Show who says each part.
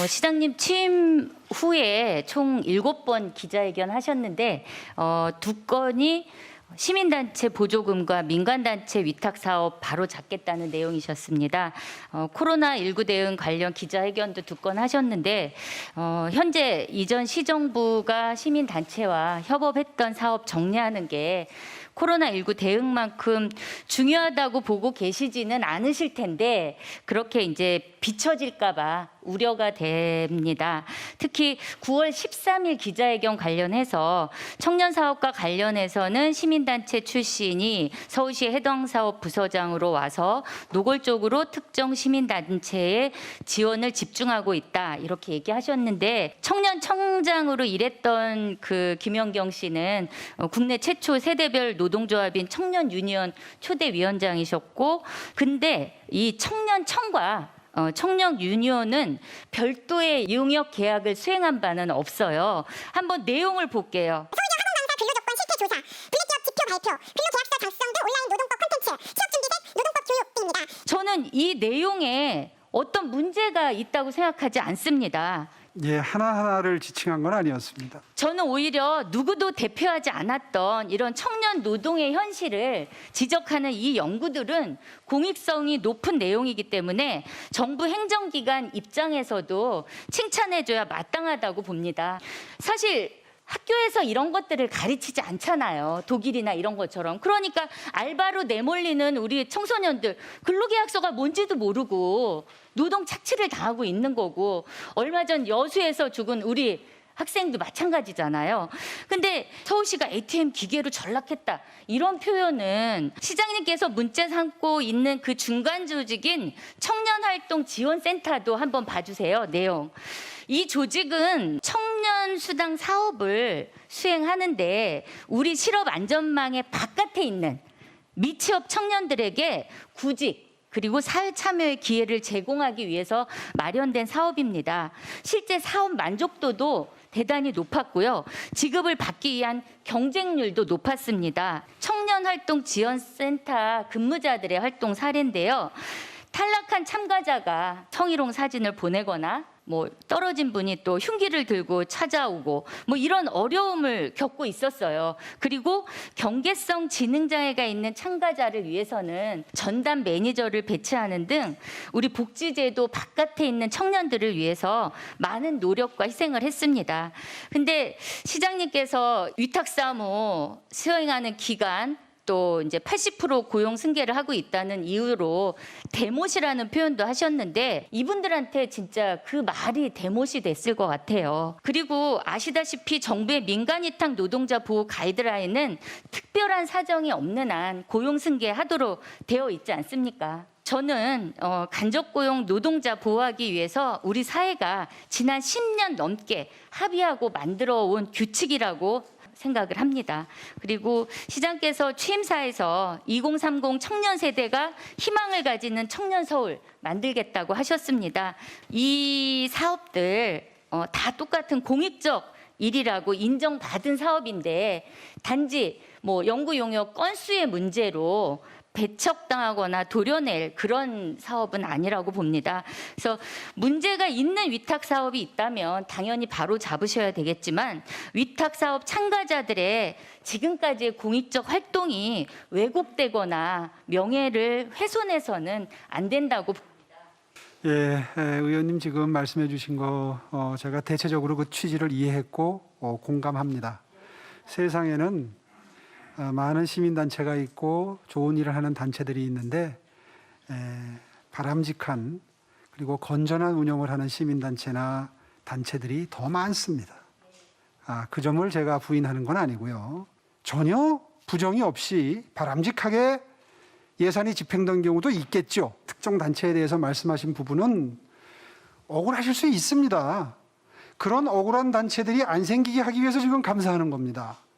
Speaker 1: 시장님 취임 후에 총 7번 기자회견 하셨는데 2건이 시민단체 보조금과 민간단체 위탁사업 바로 잡겠다는 내용이셨습니다. 코로나19 대응 관련 기자회견도 2건 하셨는데 현재 이전 시정부가 시민단체와 협업했던 사업 정리하는 게 코로나19 대응만큼 중요하다고 보고 계시지는 않으실 텐데 그렇게 이제 비춰질까 봐 우려가 됩니다. 특히 9월 13일 기자회견 관련해서 청년사업과 관련해서는 시민단체 출신이 서울시 해당사업 부서장으로 와서 노골적으로 특정 시민단체에 지원을 집중하고 있다 이렇게 얘기하셨는데 청년청장으로 일했던 그 김연경 씨는 국내 최초 세대별 노동조합인 청년유니언 초대위원장이셨고 근데 이 청년청과 청년 유니온은 별도의 용역 계약을 수행한 바는 없어요. 한번 내용을 볼게요.
Speaker 2: 서울형 학원강사 근로조건 실태 조사, 블랙기업 지표 발표, 근로계약서 작성 등 온라인 노동법 콘텐츠, 취업준비생 노동법 교육 등입니다.
Speaker 1: 저는 이 내용에 어떤 문제가 있다고 생각하지 않습니다.
Speaker 3: 예, 하나하나를 지칭한 건 아니었습니다.
Speaker 1: 저는 오히려 누구도 대표하지 않았던 이런 청년 노동의 현실을 지적하는 이 연구들은 공익성이 높은 내용이기 때문에 정부 행정기관 입장에서도 칭찬해줘야 마땅하다고 봅니다. 사실 학교에서 이런 것들을 가르치지 않잖아요. 독일이나 이런 것처럼. 그러니까 알바로 내몰리는 우리 청소년들 근로계약서가 뭔지도 모르고 노동 착취를 당하고 있는 거고 얼마 전 여수에서 죽은 우리 학생도 마찬가지잖아요. 근데 서울시가 ATM 기계로 전락했다. 이런 표현은 시장님께서 문자 삼고 있는 그 중간 조직인 청년활동지원센터도 한번 봐주세요. 내용. 이 조직은 청년 수당 사업을 수행하는데 우리 실업 안전망의 바깥에 있는 미취업 청년들에게 구직 그리고 사회 참여의 기회를 제공하기 위해서 마련된 사업입니다. 실제 사업 만족도도 대단히 높았고요. 지급을 받기 위한 경쟁률도 높았습니다. 청년활동지원센터 근무자들의 활동 사례인데요. 탈락한 참가자가 성희롱 사진을 보내거나 떨어진 분이 또 흉기를 들고 찾아오고 이런 어려움을 겪고 있었어요. 그리고 경계성 지능장애가 있는 참가자를 위해서는 전담 매니저를 배치하는 등 우리 복지제도 바깥에 있는 청년들을 위해서 많은 노력과 희생을 했습니다. 근데 시장님께서 위탁사무 수행하는 기간 또 이제 80% 고용 승계를 하고 있다는 이유로 대못이라는 표현도 하셨는데 이분들한테 진짜 그 말이 대못이 됐을 것 같아요. 그리고 아시다시피 정부의 민간 위탁 노동자 보호 가이드라인은 특별한 사정이 없는 한 고용 승계하도록 되어 있지 않습니까? 저는 간접고용 노동자 보호하기 위해서 우리 사회가 지난 10년 넘게 합의하고 만들어 온 규칙이라고 생각을 합니다. 그리고 시장께서 취임사에서 2030 청년 세대가 희망을 가지는 청년 서울 만들겠다고 하셨습니다. 이 사업들 다 똑같은 공익적 일이라고 인정받은 사업인데 단지 연구 용역 건수의 문제로 배척당하거나 도려낼 그런 사업은 아니라고 봅니다. 그래서 문제가 있는 위탁 사업이 있다면 당연히 바로 잡으셔야 되겠지만 위탁 사업 참가자들의 지금까지의 공익적 활동이 왜곡되거나 명예를 훼손해서는 안 된다고 봅니다.
Speaker 3: 예, 의원님 지금 말씀해 주신 거 제가 대체적으로 그 취지를 이해했고 공감합니다. 세상에는 많은 시민단체가 있고 좋은 일을 하는 단체들이 있는데 바람직한 그리고 건전한 운영을 하는 시민단체나 단체들이 더 많습니다. 그 점을 제가 부인하는 건 아니고요. 전혀 부정이 없이 바람직하게 예산이 집행된 경우도 있겠죠. 특정 단체에 대해서 말씀하신 부분은 억울하실 수 있습니다. 그런 억울한 단체들이 안 생기게 하기 위해서 지금 감사하는 겁니다.